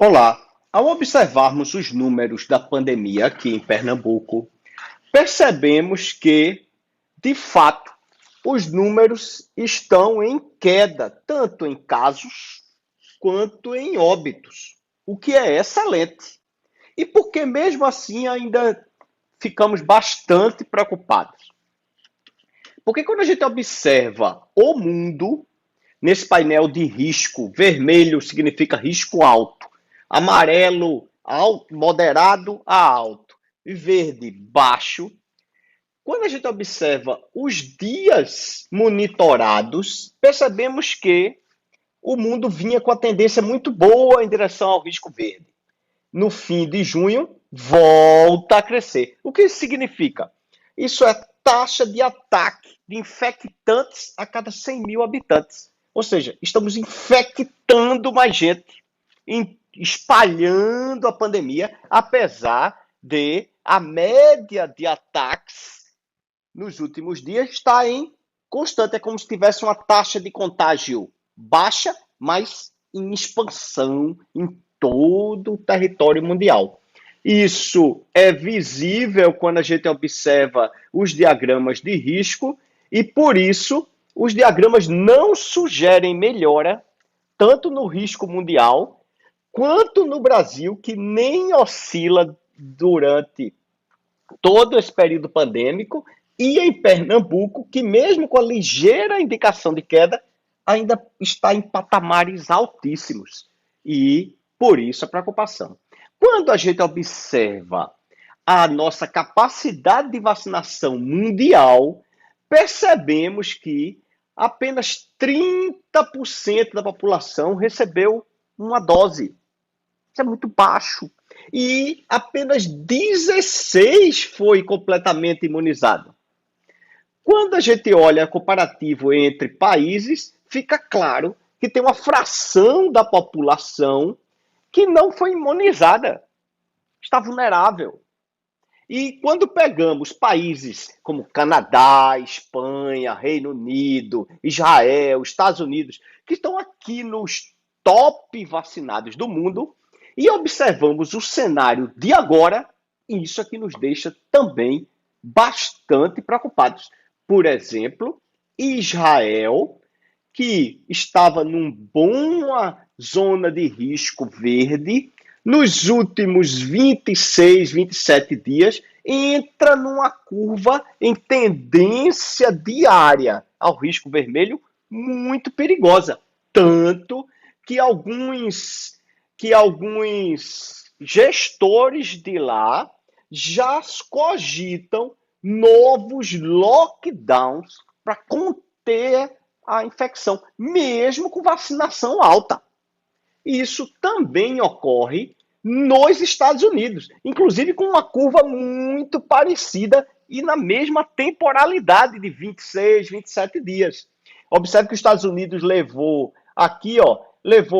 Olá! Ao observarmos os números da pandemia aqui em Pernambuco, percebemos que, de fato, os números estão em queda, tanto em casos quanto em óbitos, o que é excelente. E porque mesmo assim ainda ficamos bastante preocupados? Porque quando a gente observa o mundo, nesse painel de risco, vermelho significa risco alto, amarelo, alto, moderado a alto, e verde, baixo. Quando a gente observa os dias monitorados, percebemos que o mundo vinha com a tendência muito boa em direção ao risco verde. No fim de junho, volta a crescer. O que isso significa? Isso é taxa de ataque de infectantes a cada 100 mil habitantes. Ou seja, estamos infectando mais gente, espalhando a pandemia, apesar de a média de ataques nos últimos dias estar em constante. É como se tivesse uma taxa de contágio baixa, mas em expansão em todo o território mundial. Isso é visível quando a gente observa os diagramas de risco e, por isso, os diagramas não sugerem melhora tanto no risco mundial quanto no Brasil, que nem oscila durante todo esse período pandêmico, e em Pernambuco, que mesmo com a ligeira indicação de queda, ainda está em patamares altíssimos. E por isso a preocupação. Quando a gente observa a nossa capacidade de vacinação mundial, percebemos que apenas 30% da população recebeu uma dose. Isso é muito baixo. E apenas 16 foi completamente imunizado. Quando a gente olha comparativo entre países, fica claro que tem uma fração da população que não foi imunizada, está vulnerável. E quando pegamos países como Canadá, Espanha, Reino Unido, Israel, Estados Unidos, que estão aqui nos top vacinados do mundo, e observamos o cenário de agora, isso aqui nos deixa também bastante preocupados. Por exemplo, Israel, que estava numa boa zona de risco verde, nos últimos 26, 27 dias, entra numa curva em tendência diária ao risco vermelho muito perigosa. Tanto que alguns gestores de lá já cogitam novos lockdowns para conter a infecção, mesmo com vacinação alta. Isso também ocorre nos Estados Unidos, inclusive com uma curva muito parecida e na mesma temporalidade de 26, 27 dias. Observe que os Estados Unidos levou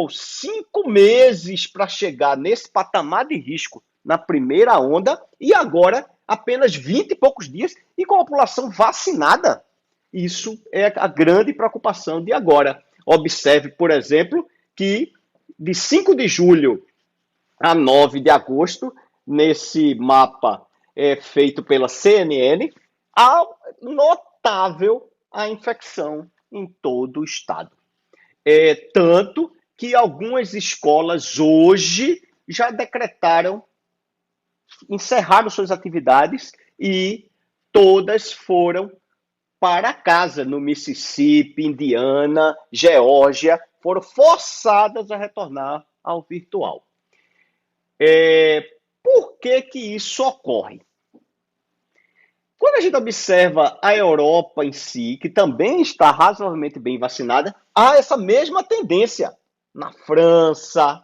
5 meses para chegar nesse patamar de risco na primeira onda e agora apenas 20 e poucos dias e com a população vacinada. Isso é a grande preocupação de agora. Observe, por exemplo, que de 5 de julho a 9 de agosto, nesse mapa feito pela CNN, há notável a infecção em todo o estado. Tanto que algumas escolas hoje já encerraram suas atividades e todas foram para casa, no Mississippi, Indiana, Geórgia, foram forçadas a retornar ao virtual. Por que isso ocorre? Quando a gente observa a Europa em si, que também está razoavelmente bem vacinada, há essa mesma tendência na França,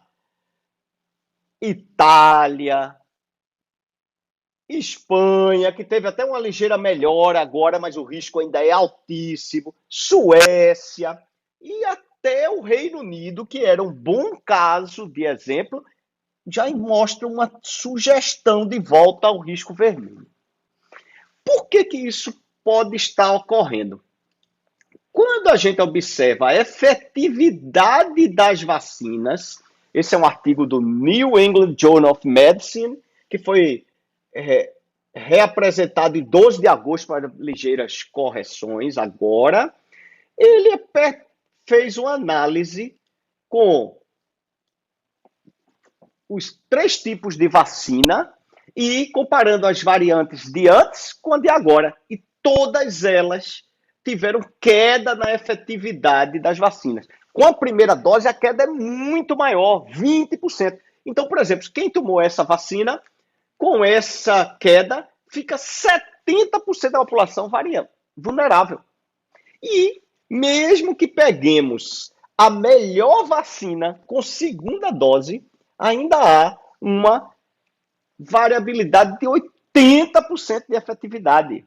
Itália, Espanha, que teve até uma ligeira melhora agora, mas o risco ainda é altíssimo. Suécia e até o Reino Unido, que era um bom caso de exemplo, já mostra uma sugestão de volta ao risco vermelho. Por que isso pode estar ocorrendo? Quando a gente observa a efetividade das vacinas, Esse é um artigo do New England Journal of Medicine, que foi reapresentado em 12 de agosto para ligeiras correções agora. Ele fez uma análise com os 3 tipos de vacina e comparando as variantes de antes com a de agora. E todas elas tiveram queda na efetividade das vacinas. Com a primeira dose, a queda é muito maior, 20%. Então, por exemplo, quem tomou essa vacina, com essa queda, fica 70% da população vulnerável. E mesmo que peguemos a melhor vacina com segunda dose, ainda há uma variabilidade de 80% de efetividade.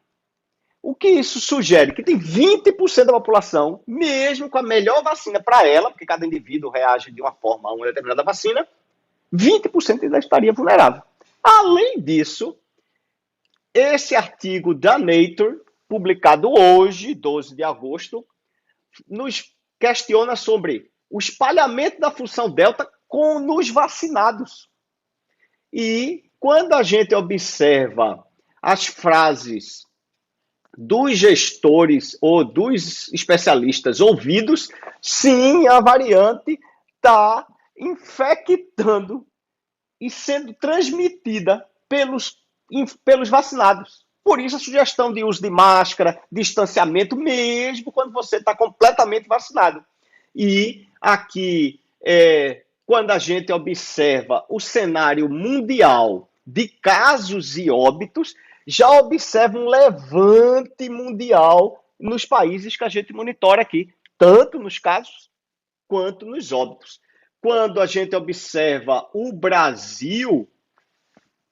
O que isso sugere? Que tem 20% da população, mesmo com a melhor vacina para ela, porque cada indivíduo reage de uma forma a uma determinada vacina, 20% ainda estaria vulnerável. Além disso, esse artigo da Nature, publicado hoje, 12 de agosto, nos questiona sobre o espalhamento da função delta nos vacinados. E quando a gente observa as frases dos gestores ou dos especialistas ouvidos, sim, a variante está infectando e sendo transmitida pelos vacinados. Por isso, a sugestão de uso de máscara, distanciamento, mesmo quando você está completamente vacinado. E aqui, quando a gente observa o cenário mundial de casos e óbitos, já observa um levante mundial nos países que a gente monitora aqui, tanto nos casos quanto nos óbitos. Quando a gente observa o Brasil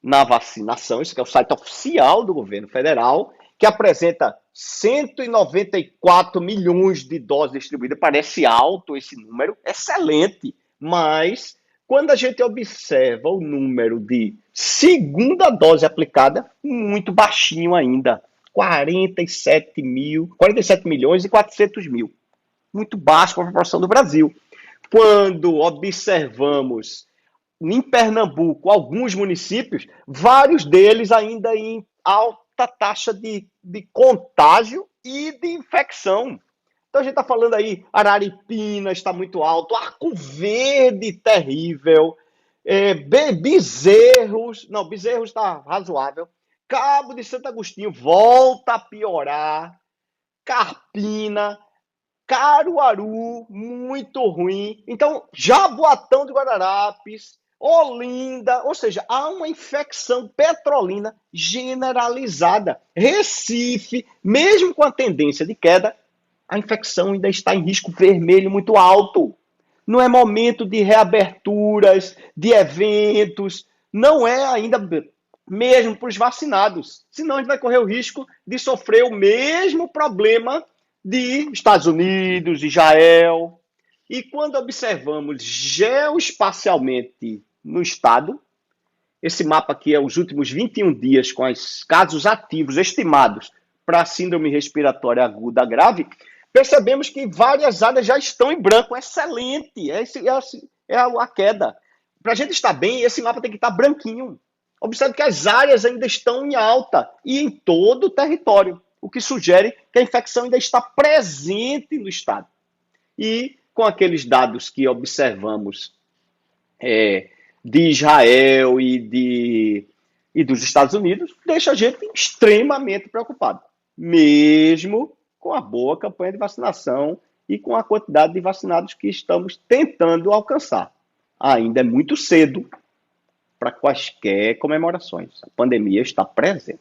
na vacinação, isso que é o site oficial do governo federal, que apresenta 194 milhões de doses distribuídas. Parece alto esse número, excelente, mas quando a gente observa o número de segunda dose aplicada, muito baixinho ainda, 47 milhões e 400 mil. Muito baixo para a proporção do Brasil. Quando observamos em Pernambuco alguns municípios, vários deles ainda em alta taxa de contágio e de infecção. Então a gente está falando aí, Araripina está muito alto, Arco Verde terrível, Bezerros está razoável, Cabo de Santo Agostinho volta a piorar, Carpina, Caruaru, muito ruim. Então, Jaboatão de Guararapes, Olinda, ou seja, há uma infecção petrolina generalizada. Recife, mesmo com a tendência de queda, a infecção ainda está em risco vermelho muito alto. Não é momento de reaberturas, de eventos, não é ainda mesmo para os vacinados. Senão a gente vai correr o risco de sofrer o mesmo problema de Estados Unidos, Israel. E quando observamos geoespacialmente no estado, esse mapa aqui é os últimos 21 dias com os casos ativos estimados para a síndrome respiratória aguda grave, percebemos que várias áreas já estão em branco. Excelente! É a queda. Para a gente estar bem, esse mapa tem que estar branquinho. Observe que as áreas ainda estão em alta e em todo o território, o que sugere que a infecção ainda está presente no estado. E com aqueles dados que observamos de Israel e dos Estados Unidos, deixa a gente extremamente preocupado, mesmo com a boa campanha de vacinação e com a quantidade de vacinados que estamos tentando alcançar. Ainda é muito cedo para quaisquer comemorações. A pandemia está presente.